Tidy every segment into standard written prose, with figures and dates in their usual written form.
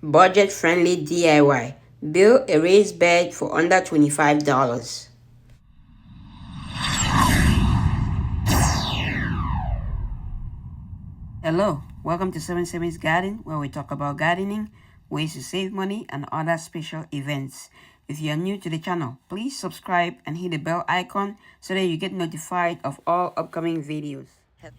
Budget-friendly DIY. Build a raised bed for under $25. Hello, welcome to 77's Garden, where we talk about gardening, ways to save money, and other special events. If you are new to the channel, please subscribe and hit the bell icon so that you get notified of all upcoming videos.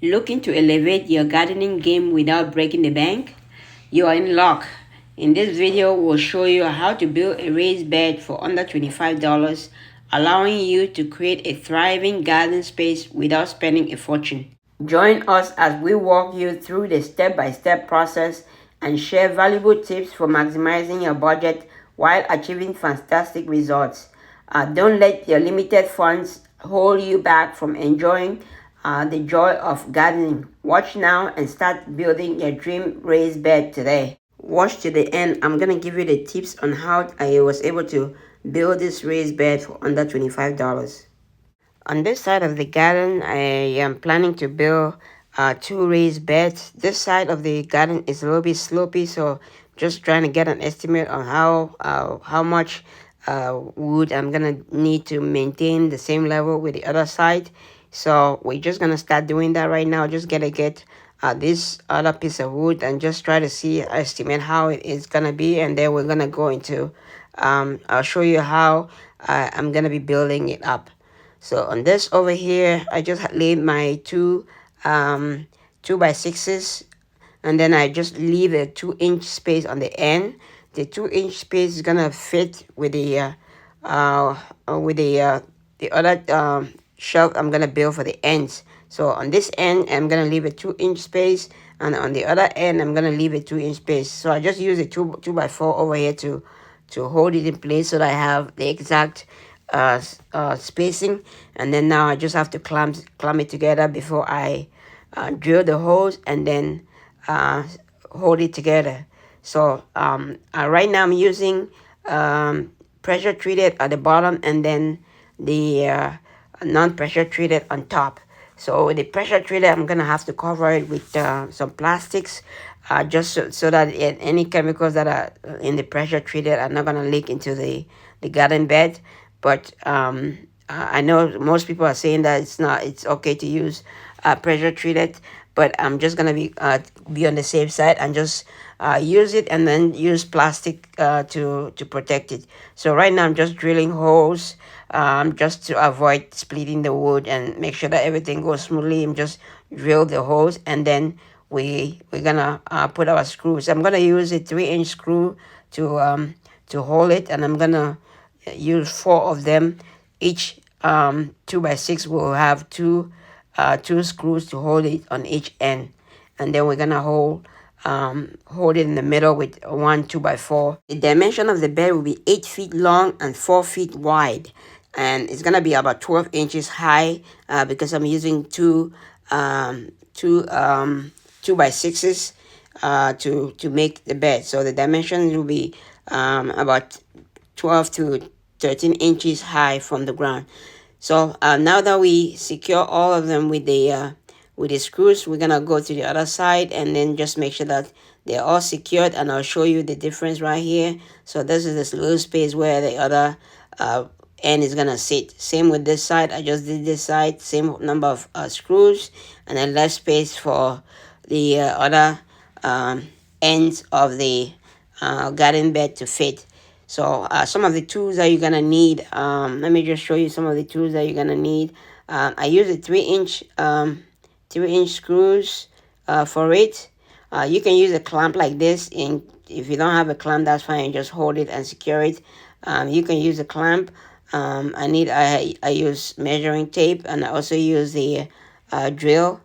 Looking to elevate your gardening game without breaking the bank? You are in luck. In this video, we'll show you how to build a raised bed for under $25, allowing you to create a thriving garden space without spending a fortune. Join us as we walk you through the step-by-step process and share valuable tips for maximizing your budget while achieving fantastic results. Don't let your limited funds hold you back from enjoying the joy of gardening. Watch now and start building your dream raised bed today. Watch to the end. I'm going to give you the tips on how I was able to build this raised bed for under $25. On this side of the garden, I am planning to build two raised beds. This side of the garden is a little bit slopey, so just trying to get an estimate on how much wood I'm gonna need to maintain the same level with the other side. So we're just gonna start doing that right now. Just gonna get this other piece of wood and just try to estimate how it is gonna be, and then we're gonna go into I'll show you how I'm gonna be building it up. So on this over here, I just laid my two 2x6s, and then I just leave a 2-inch space on the end. The 2-inch space is gonna fit with the other shelf I'm gonna build for the ends. So on this end, I'm gonna leave a 2-inch space, and on the other end, I'm gonna leave a 2-inch space. So I just use a 2x4 over here to hold it in place so that I have the exact spacing. And then now I just have to clamp it together before I drill the holes and then hold it together. So right now I'm using pressure treated at the bottom and then the non-pressure treated on top. So the pressure treated, I'm gonna have to cover it with some plastics, just so that any chemicals that are in the pressure treated are not gonna leak into the garden bed. But I know most people are saying that it's okay to use pressure treated, but I'm just gonna be on the safe side and just use it and then use plastic to protect it. So right now I'm just drilling holes just to avoid splitting the wood and make sure that everything goes smoothly. I'm just drill the holes, and then we're gonna put our screws. I'm gonna use a 3-inch screw to hold it, and I'm gonna use 4 of them. Each 2x6 will have two screws to hold it on each end, and then we're gonna hold it in the middle with one 2x4. The dimension of the bed will be 8 feet long and 4 feet wide, and it's gonna be about 12 inches high because I'm using two 2x6s to make the bed. So the dimensions will be about 12 to 13 inches high from the ground. So now that we secure all of them with the screws, we're gonna go to the other side and then just make sure that they're all secured, and I'll show you the difference right here. So this is this little space where the other end is gonna sit. Same with this side. I just did this side, same number of screws, and then less space for the other ends of the garden bed to fit. So some of the tools that you're gonna need, let me just show you some of the tools that you're gonna need. I use a 3-inch screws for it. You can use a clamp like this. If you don't have a clamp, that's fine. Just hold it and secure it. You can use a clamp. I use measuring tape, and I also use the drill,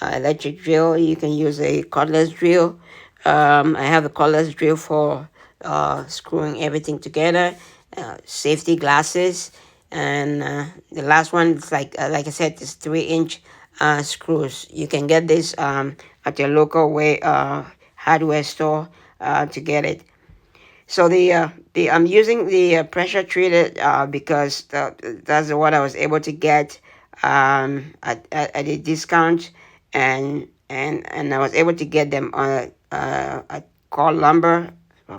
electric drill. You can use a cordless drill. I have a cordless drill for screwing everything together, safety glasses, and the last one is like I said, is 3-inch screws. You can get this at your local hardware store to get it. So I'm using the pressure treated because that's what I was able to get at a discount, and I was able to get them at Call Lumber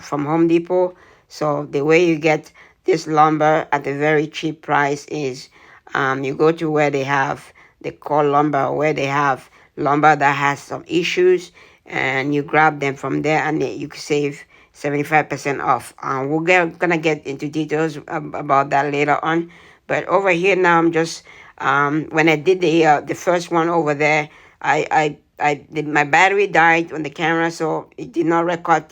from Home Depot. So the way you get this lumber at a very cheap price is you go to where they have the core lumber, where they have lumber that has some issues, and you grab them from there, and you can save 75% off. Gonna get into details about that later on, but over here now I'm just when I did the first one over there, my battery died on the camera, so it did not record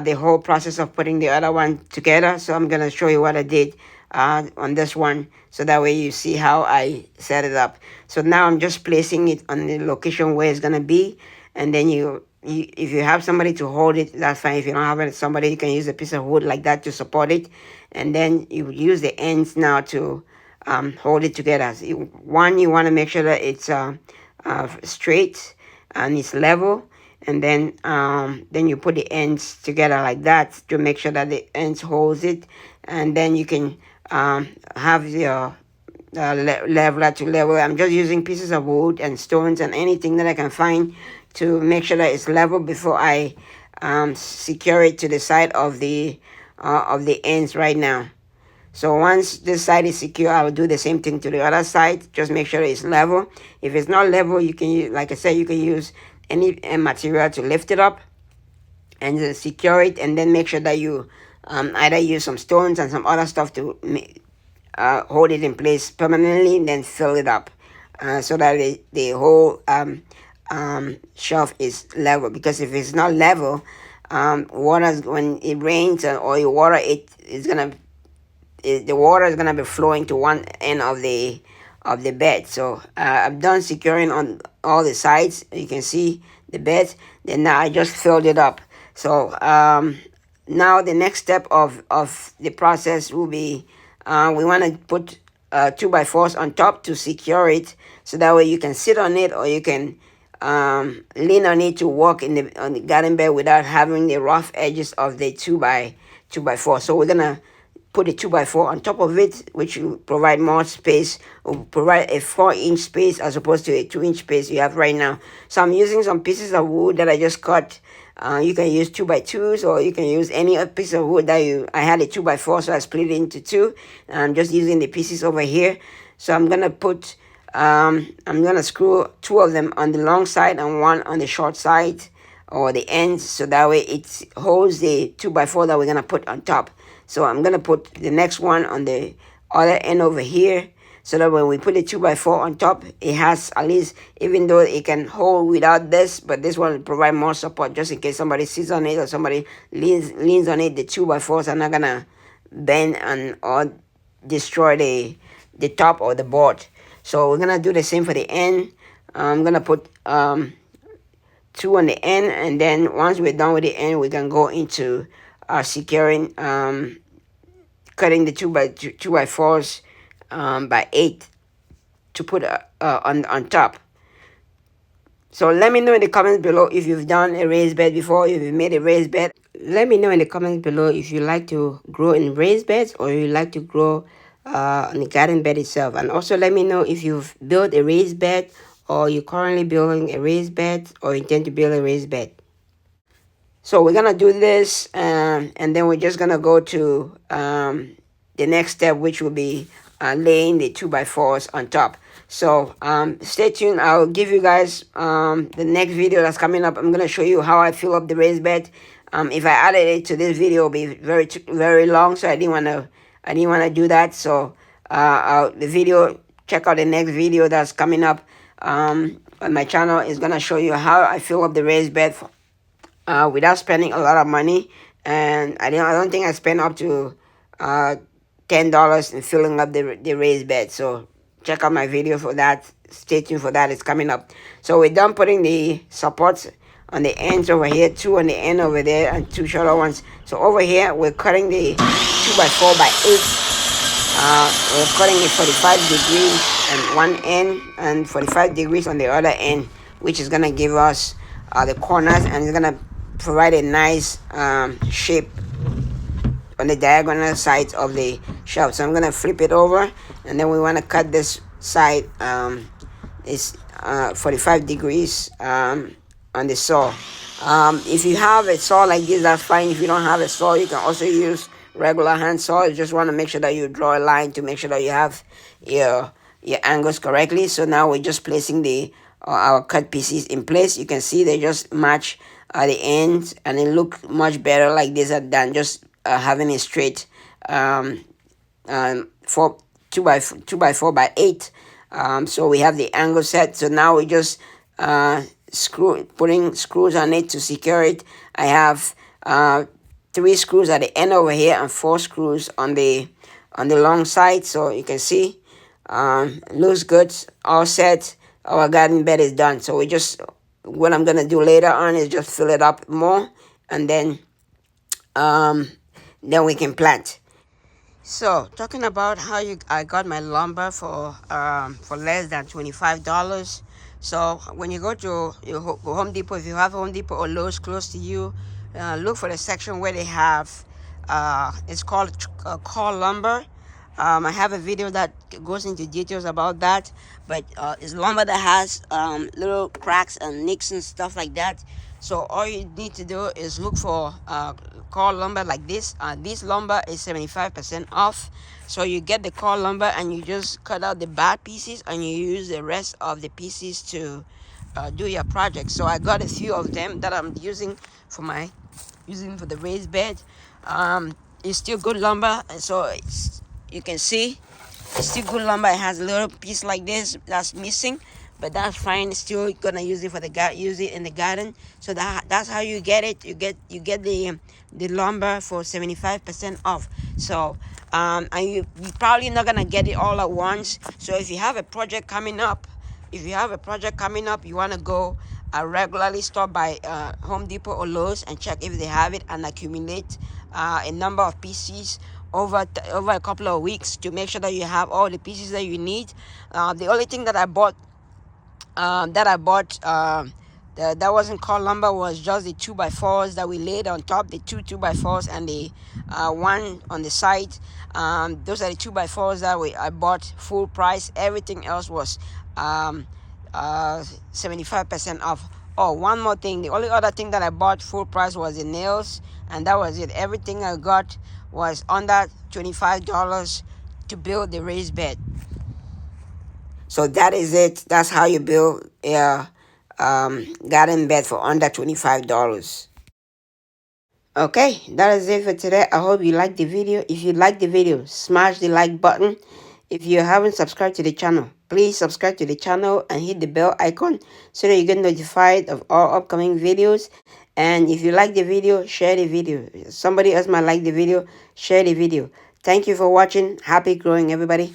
the whole process of putting the other one together. So I'm gonna show you what I did on this one, so that way you see how I set it up. So now I'm just placing it on the location where it's gonna be, and then if you have somebody to hold it, that's fine. If you don't have somebody, you can use a piece of wood like that to support it, and then you use the ends now to hold it together. So you want to make sure that it's straight and it's level, and then you put the ends together like that to make sure that the ends holds it, and then you can have your leveler to level. I'm just using pieces of wood and stones and anything that I can find to make sure that it's level before I secure it to the side of the ends right now. So once this side is secure, I will do the same thing to the other side. Just make sure it's level. If it's not level, you can use, like I said, you can use any material to lift it up and secure it, and then make sure that you either use some stones and some other stuff to hold it in place permanently, and then fill it up so that the whole shelf is level. Because if it's not level, water, when it rains or you water it, the water is gonna be flowing to one end of the bed. So I've done securing on all the sides. You can see the bed. Then now I just filled it up. So now the next step of the process will be we want to put 2x4s on top to secure it, so that way you can sit on it, or you can lean on it to walk on the garden bed without having the rough edges of the 2x4. So we're gonna put a 2x4 on top of it, which will provide more space, will provide a 4-inch space as opposed to a 2-inch space you have right now. So I'm using some pieces of wood that I just cut. You can use 2x2s, or you can use any other piece of wood that I had a 2x4, so I split it into two. And I'm just using the pieces over here. So I'm gonna put, I'm gonna screw 2 of them on the long side and 1 on the short side, or the ends, so that way it holds the 2x4 that we're gonna put on top. So I'm gonna put the next one on the other end over here, so that when we put the 2x4 on top, it has, at least, even though it can hold without this, but this one will provide more support, just in case somebody sits on it or somebody leans on it. The 2x4s are not gonna bend or destroy the top or the board. So we're gonna do the same for the end. I'm gonna put 2 on the end, and then once we're done with the end, we can go into securing, cutting the 2x4s by 8 to put on top. So let me know in the comments below if you've done a raised bed before, if you've made a raised bed. Let me know in the comments below if you like to grow in raised beds, or you like to grow on the garden bed itself. And also let me know if you've built a raised bed, or you're currently building a raised bed, or intend to build a raised bed. So we're gonna do this, and then we're just gonna go to the next step, which will be laying the 2x4s on top. So stay tuned. I'll give you guys the next video that's coming up. I'm gonna show you how I fill up the raised bed. If I added it to this video, it'll be very long, so I didn't wanna do that. So the video, check out the next video that's coming up on my channel. Is gonna show you how I fill up the raised bed without spending a lot of money. And I don't think I spent up to $10 in filling up the raised bed. So check out my video for that. Stay tuned for that. It's coming up. So we're done putting the supports on the ends over here, 2 on the end over there, and 2 shorter ones. So over here we're cutting the 2x4 by 8. We're cutting it 45 degrees on one end and 45 degrees on the other end, which is gonna give us the corners, and it's gonna provide a nice shape on the diagonal sides of the shelf. So I'm gonna flip it over, and then we want to cut this side. It's 45 degrees on the saw. If you have a saw like this, that's fine. If you don't have a saw, you can also use regular hand saw. You just want to make sure that you draw a line to make sure that you have your angles correctly. So now we're just placing the our cut pieces in place. You can see they just match the ends, and it look much better like this than just having it straight. For 2x4x8. So we have the angle set. So now we just putting screws on it to secure it. I have 3 screws at the end over here and 4 screws on the long side. So you can see looks good, all set. Our garden bed is done. So we just, what I'm gonna do later on is just fill it up more, and then we can plant. So talking about how I got my lumber for less than $25. So when you go to your Home Depot, if you have Home Depot or Lowe's close to you, look for the section where they have it's called core lumber. I have a video that goes into details about that, but it's lumber that has little cracks and nicks and stuff like that. So all you need to do is look for core lumber like this. This lumber is 75% off. So you get the core lumber and you just cut out the bad pieces and you use the rest of the pieces to do your project. So I got a few of them that I'm using for the raised bed. It's still good lumber, so you can see it's still good lumber. It has a little piece like this that's missing, but that's fine. Still gonna use it for use it in the garden. So that's how you get it. You get the lumber for 75% off. So and you probably not gonna get it all at once. So if you have a project coming up, you want to go regularly stop by Home Depot or Lowe's and check if they have it, and accumulate a number of pieces over a couple of weeks to make sure that you have all the pieces that you need. The only thing that I bought that wasn't called lumber was just the 2x4s that we laid on top, the 2x4s and the one on the side. Those are the 2x4s that I bought full price. Everything else was 75% off. Oh, one more thing, the only other thing that I bought full price was the nails, and that was it. Everything I got was under $25 to build the raised bed. So that is it. That's how you build a garden bed for under $25. Okay, that is it for today. I hope you liked the video. If you liked the video, smash the like button. If you haven't subscribed to the channel, please subscribe to the channel and hit the bell icon so that you get notified of all upcoming videos. And if you like the video, share the video. Somebody else might like the video, share the video. Thank you for watching. Happy growing, everybody.